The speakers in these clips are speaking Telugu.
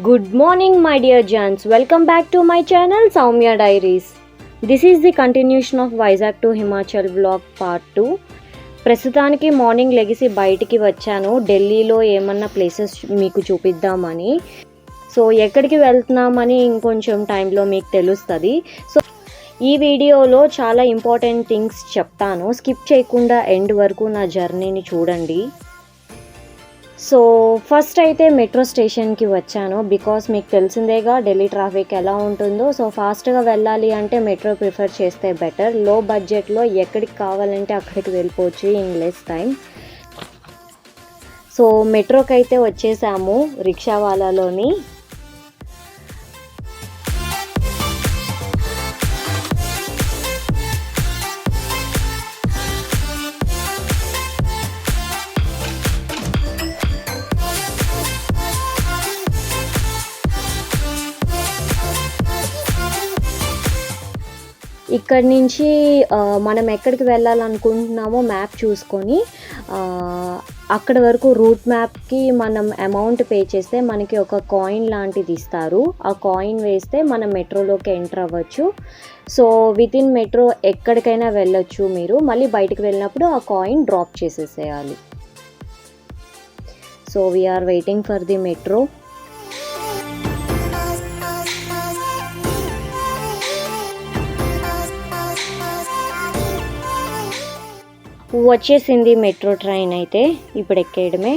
Good morning, my dear Jans. Welcome back to my channel, Soumya Diaries. This is the continuation of Vizag to Himachal vlog part 2. ప్రస్తుతానికి మార్నింగ్ లెగిసి బయటికి వచ్చాను. ఢిల్లీలో ఏమన్నా ప్లేసెస్ మీకు చూపిద్దామని. సో ఎక్కడికి వెళ్తున్నామని ఇంకొంచెం టైంలో మీకు తెలుస్తుంది. సో ఈ వీడియోలో చాలా ఇంపార్టెంట్ థింగ్స్ చెప్తాను. స్కిప్ చేయకుండా ఎండ్ వరకు నా జర్నీని చూడండి. సో ఫస్ట్ అయితే మెట్రో స్టేషన్కి వచ్చాను. బికాస్ మీకు తెలిసిందేగా ఢిల్లీ ట్రాఫిక్ ఎలా ఉంటుందో. సో ఫాస్ట్గా వెళ్ళాలి అంటే మెట్రో ప్రిఫర్ చేస్తే బెటర్. లో బడ్జెట్లో ఎక్కడికి కావాలంటే అక్కడికి వెళ్ళిపోవచ్చు ఇన్ లెస్ టైం. సో మెట్రోకి అయితే వచ్చేసాము రిక్షావాలాలోని. ఇక్కడి నుంచి మనం ఎక్కడికి వెళ్ళాలనుకుంటున్నామో మ్యాప్ చూసుకొని అక్కడ వరకు రూట్ మ్యాప్కి మనం అమౌంట్ పే చేస్తే మనకి ఒక కాయిన్ లాంటిది ఇస్తారు. ఆ కాయిన్ వేస్తే మనం మెట్రోలోకి ఎంటర్ అవ్వచ్చు. సో విత్ ఇన్ మెట్రో ఎక్కడికైనా వెళ్ళొచ్చు మీరు. మళ్ళీ బయటకు వెళ్ళినప్పుడు ఆ కాయిన్ డ్రాప్ చేసేసేయాలి. So we're waiting for the metro. వచ్చేసింది మెట్రో ట్రైన్. అయితే ఇప్పుడు ఎక్కేయడమే.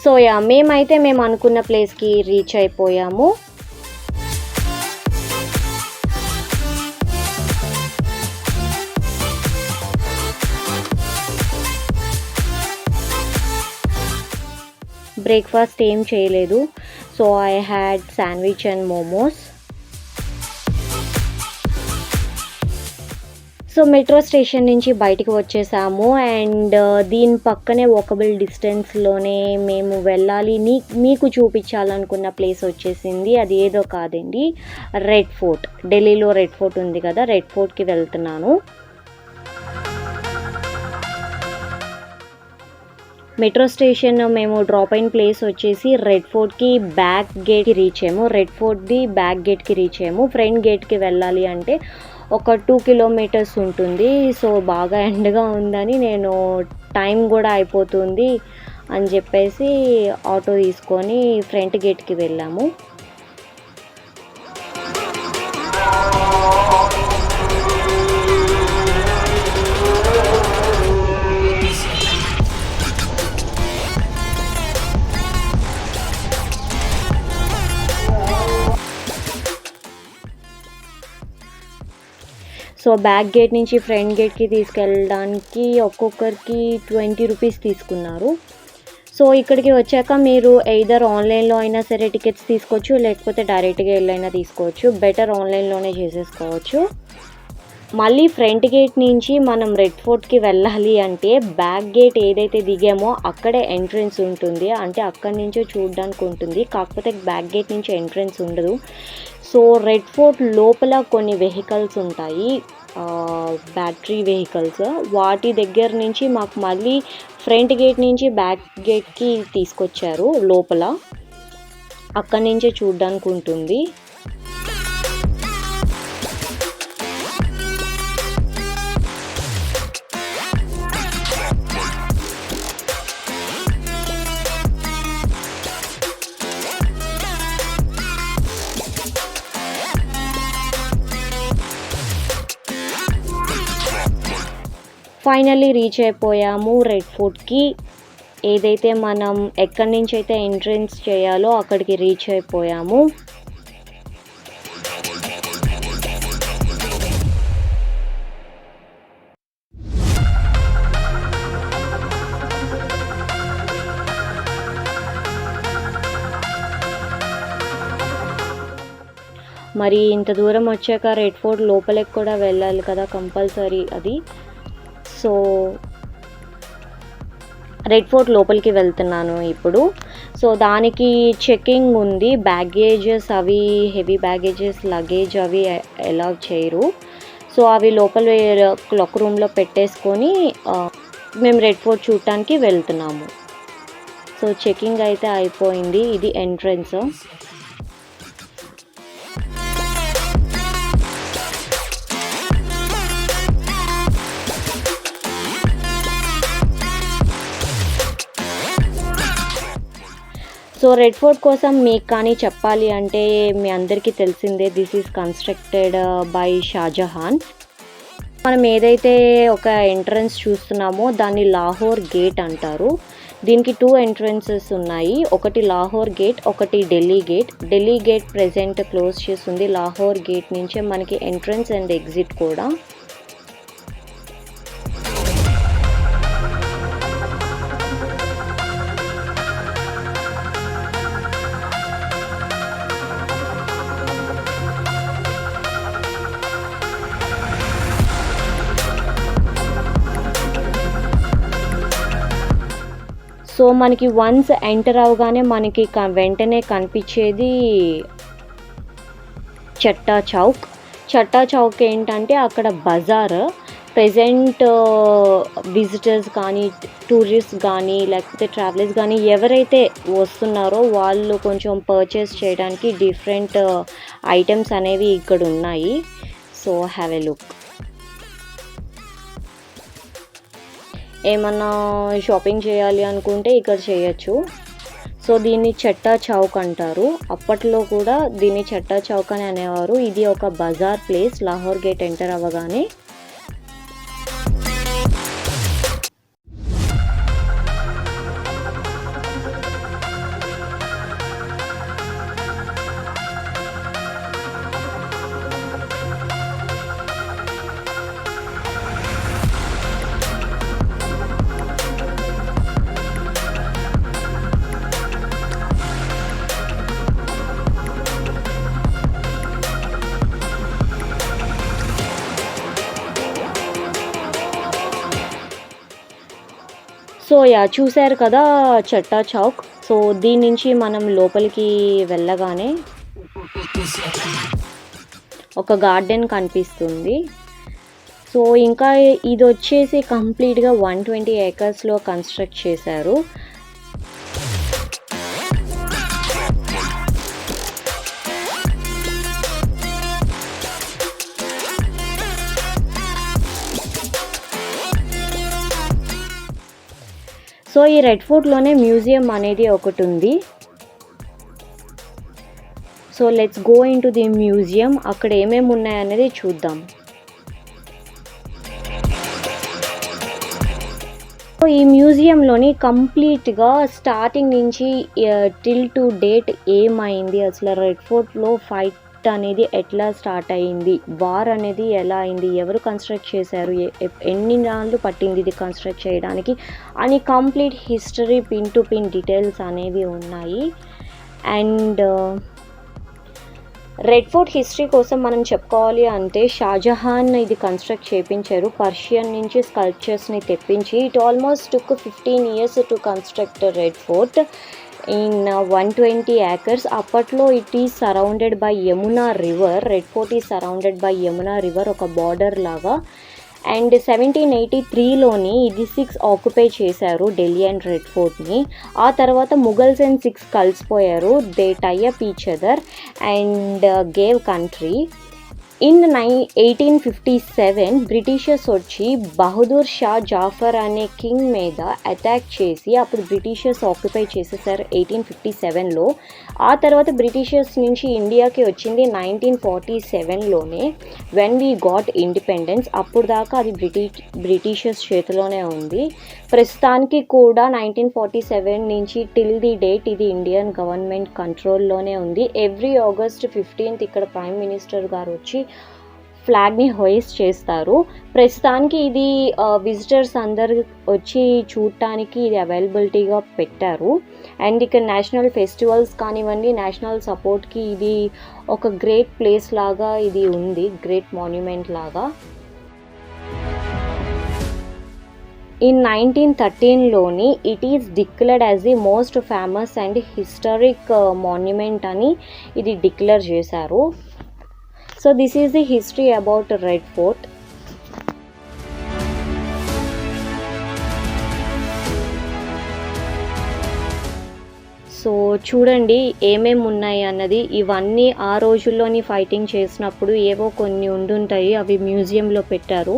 సో మేము అనుకున్న ప్లేస్కి రీచ్ అయిపోయాము. బ్రేక్ఫాస్ట్ ఏం చేయలేదు. So I had sandwich and momos. So metro station నుంచి బయటికి వచ్చేసాము. అండ్ దీని పక్కనే వాకబుల్ డిస్టెన్స్లోనే మేము వెళ్ళాలి మీకు చూపించాలనుకున్న ప్లేస్ వచ్చేసింది. అది ఏదో కాదండి, రెడ్ ఫోర్ట్. ఢిల్లీలో రెడ్ ఫోర్ట్ ఉంది కదా, రెడ్ ఫోర్ట్కి వెళ్తున్నాను. మెట్రో స్టేషన్ మేము డ్రాప్ అయిన ప్లేస్ వచ్చేసి రెడ్ ఫోర్ట్కి బ్యాక్ గేట్కి రీచ్ అయ్యాము. రెడ్ ఫోర్ట్ది బ్యాక్ గేట్కి రీచ్ అయ్యాము. ఫ్రంట్ గేట్కి వెళ్ళాలి అంటే ఒక 2 కిలోమీటర్స్ ఉంటుంది. సో బాగా ఎండగా ఉందని నేను టైం కూడా అయిపోతుంది అని చెప్పేసి ఆటో తీసుకొని ఫ్రంట్ గేట్కి వెళ్ళాము. సో బ్యాక్ గేట్ నుంచి ఫ్రంట్ గేట్కి తీసుకెళ్ళడానికి ఒక్కొక్కరికి 20 రూపీస్ తీసుకున్నారు. సో ఇక్కడికి వచ్చాక మీరు ఎయిదర్ ఆన్లైన్లో అయినా సరే టికెట్స్ తీసుకోవచ్చు, లేకపోతే డైరెక్ట్గా వెళ్ళైనా తీసుకోవచ్చు. బెటర్ ఆన్లైన్లోనే చేసేసుకోవచ్చు. మళ్ళీ ఫ్రంట్ గేట్ నుంచి మనం రెడ్ ఫోర్ట్కి వెళ్ళాలి అంటే బ్యాక్ గేట్ ఏదైతే దిగామో అక్కడే ఎంట్రన్స్ ఉంటుంది. అంటే అక్కడి నుంచో చూడడానికి ఉంటుంది, కాకపోతే బ్యాక్ గేట్ నుంచి ఎంట్రన్స్ ఉండదు. సో రెడ్ ఫోర్ట్ లోపల కొన్ని వెహికల్స్ ఉంటాయి, బ్యాటరీ వెహికల్స్. వాటి దగ్గర నుంచి మాకు మళ్ళీ ఫ్రంట్ గేట్ నుంచి బ్యాక్ గేట్కి తీసుకొచ్చారు లోపల. అక్కడి నుంచే చూడడానికి ఉంటుంది. ఫైనల్లీ రీచ్ అయిపోయాము రెడ్ ఫోర్ట్కి. ఏదైతే మనం ఎక్కడి నుంచి అయితే ఎంట్రన్స్ చేయాలో అక్కడికి రీచ్ అయిపోయాము. మరి ఇంత దూరం వచ్చాక రెడ్ ఫోర్ట్ లోపలికి కూడా వెళ్ళాలి కదా కంపల్సరీ అది. సో రెడ్ ఫోర్ట్ లోపలికి వెళ్తున్నాను ఇప్పుడు. సో దానికి చెకింగ్ ఉంది. బ్యాగేజెస్ అవి హెవీ బ్యాగేజెస్ లగేజ్ అవి అలౌ చేయరు. సో అవి లోపల క్లాక్ రూమ్లో పెట్టేసుకొని మేము రెడ్ ఫోర్ట్ చూడటానికి వెళ్తున్నాము. సో చెకింగ్ అయితే అయిపోయింది. ఇది ఎంట్రన్స్. సో రెడ్ ఫోర్ట్ కోసం మీకు కానీ చెప్పాలి అంటే మీ అందరికీ తెలిసిందే, this is constructed by Shahjahan. మనం ఏదైతే ఒక ఎంట్రన్స్ చూస్తున్నామో దాన్ని లాహోర్ గేట్ అంటారు. దీనికి 2 ఎంట్రన్సెస్ ఉన్నాయి. ఒకటి లాహోర్ గేట్, ఒకటి Delhi gate. Delhi gate present close చేస్తుంది. లాహోర్ గేట్ నుంచే మనకి ఎంట్రన్స్ అండ్ ఎగ్జిట్ కూడా. సో మనకి వన్స్ ఎంటర్ అవగానే మనకి వెంటనే కనిపించేది చట్టా చౌక్. చట్టా చౌక్ ఏంటంటే అక్కడ బజార్. ప్రెజెంట్ విజిటర్స్ కానీ, టూరిస్ట్ కానీ, లేకపోతే ట్రావెలర్స్ కానీ ఎవరైతే వస్తున్నారో వాళ్ళు కొంచెం పర్చేస్ చేయడానికి డిఫరెంట్ ఐటమ్స్ అనేవి ఇక్కడ ఉన్నాయి. So have a look. ఏమన్నా షాపింగ్ చేయాలి అనుకుంటే ఇక్కడ చేయొచ్చు. సో దీన్ని చట్టా చౌక్ అంటారు. అప్పట్లో కూడా దీన్ని చట్టా చౌక్ అని అనేవారు. ఇది ఒక బజార్ ప్లేస్ లాహోర్ గేట్ ఎంటర్ అవ్వగానే. సో చూశారు కదా చట్టా చౌక్. సో దీని నుంచి మనం లోపలికి వెళ్ళగానే ఒక గార్డెన్ కనిపిస్తుంది. సో ఇంకా ఇది వచ్చేసి కంప్లీట్గా 120 ఏకర్స్లో కన్స్ట్రక్ట్ చేశారు. సో ఈ రెడ్ ఫోర్ట్లోనే మ్యూజియం అనేది ఒకటి ఉంది. So let's go in to the museum. అక్కడ ఏమేమి ఉన్నాయనేది చూద్దాం. సో ఈ మ్యూజియంలోని కంప్లీట్గా స్టార్టింగ్ నుంచి టిల్ టు డేట్ ఏమైంది, అసలు రెడ్ ఫోర్ట్లో ఫైట్ అనేది ఎట్లా స్టార్ట్ అయ్యింది, వార్ అనేది ఎలా అయింది, ఎవరు కన్స్ట్రక్ట్ చేశారు, ఎన్ని నాళ్ళు పట్టింది ఇది కన్స్ట్రక్ట్ చేయడానికి అని complete history pin to pin details అనేవి ఉన్నాయి. అండ్ రెడ్ ఫోర్ట్ హిస్టరీ కోసం మనం చెప్పుకోవాలి అంటే షాజహాన్ ఇది కన్స్ట్రక్ట్ చేయించారు. పర్షియన్ నుంచి స్కల్ప్చర్స్ని తెప్పించి. It almost took 15 years to construct red fort in 120 acres. అప్పట్లో it is surrounded by Yamuna river. Red fort is surrounded by Yamuna river, ఒక బార్డర్ లాగా. అండ్ 1783లోని ఇది 6 ఆక్యుపై చేశారు, ఢిల్లీ అండ్ రెడ్ ఫోర్ట్ని. ఆ తర్వాత ముఘల్స్ అండ్ 6 కలిసిపోయారు. They tie up each other and gave country. In 1857 Britishers వచ్చి బహదూర్ షా జాఫర్ అనే కింగ్ మీద అటాక్ చేసి అప్పుడు బ్రిటిషర్స్ ఆక్యుపై చేసేసారు 1857లో. ఆ తర్వాత బ్రిటిషర్స్ నుంచి ఇండియాకి వచ్చింది 1947లోనే, వెన్ వీ గాట్ ఇండిపెండెన్స్. అప్పుడు దాకా అది బ్రిటిషర్స్ చేతిలోనే ఉంది. ప్రస్తుతానికి కూడా 1947 నుంచి టిల్ ది డేట్ ఇది ఇండియన్ గవర్నమెంట్ కంట్రోల్లోనే ఉంది. ఎవ్రీ August 15th ఇక్కడ ప్రైమ్ మినిస్టర్ గారు వచ్చి ఫ్లాగ్ని హోయిస్ట్ చేస్తారు. ప్రస్తుతానికి ఇది విజిటర్స్ అందరు వచ్చి చూడటానికి ఇది అవైలబిలిటీగా పెట్టారు. అండ్ ఇక్కడ నేషనల్ ఫెస్టివల్స్ కానివ్వండి, నేషనల్ సపోర్ట్కి ఇది ఒక గ్రేట్ ప్లేస్ లాగా ఇది ఉంది, గ్రేట్ మాన్యుమెంట్ లాగా. ఇన్ 1913లోని it is declared as the most famous and historic monument అని ఇది డిక్లేర్ చేశారు. So this is the history about Red Fort. So చూడండి ఏమేమి ఉన్నాయి అన్నది. ఇవన్నీ ఆ రోజుల్లోని ఫైటింగ్ చేసినప్పుడు ఏవో కొన్ని ఉండుంటాయి, అవి మ్యూజియంలో పెట్టారు.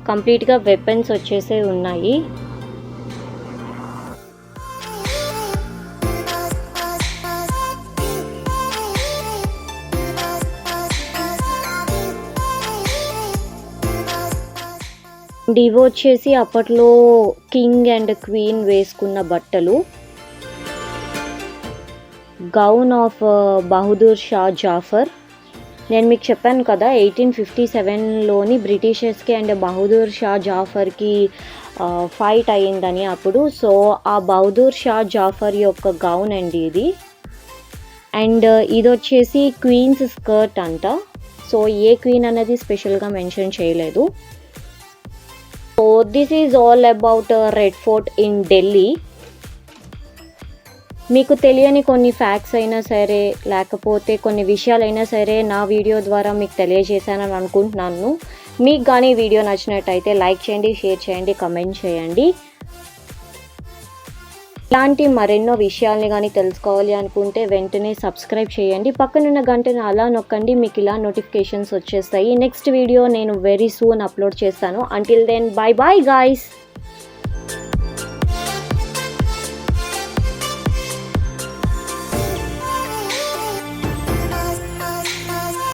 కంప్లీట్గా వెపన్స్ వచ్చేసే ఉన్నాయి. ఇవి వచ్చేసి అప్పట్లో కింగ్ అండ్ క్వీన్ వేసుకున్న బట్టలు. Gown of Bahadur Shah Zafar. నేను మీకు చెప్పాను కదా 1857లోని బ్రిటిషర్స్కి అండ్ బహదూర్ షా జాఫర్కి ఫైట్ అయ్యిందని అప్పుడు. సో ఆ బహదూర్ షా జాఫర్ యొక్క గౌన్ అండి ఇది. అండ్ ఇది వచ్చేసి క్వీన్స్ స్కర్ట్ అంట. సో ఏ క్వీన్ అనేది స్పెషల్గా మెన్షన్ చేయలేదు. So this is all about Red fort in Delhi. మీకు తెలియని కొన్ని ఫ్యాక్ట్స్ అయినా సరే, లేకపోతే కొన్ని విషయాలైనా సరే నా వీడియో ద్వారా మీకు తెలియజేశానని అనుకుంటున్నాను. మీకు కానీ వీడియో నచ్చినట్టయితే లైక్ చేయండి, షేర్ చేయండి, కమెంట్ చేయండి. ఇలాంటి మరెన్నో విషయాల్ని కానీ తెలుసుకోవాలి అనుకుంటే వెంటనే సబ్స్క్రైబ్ చేయండి. పక్కనున్న గంటను అలా నొక్కండి, మీకు ఇలా నోటిఫికేషన్స్ వచ్చేస్తాయి. నెక్స్ట్ వీడియో నేను వెరీ సూన్ అప్లోడ్ చేస్తాను. Until then bye bye guys.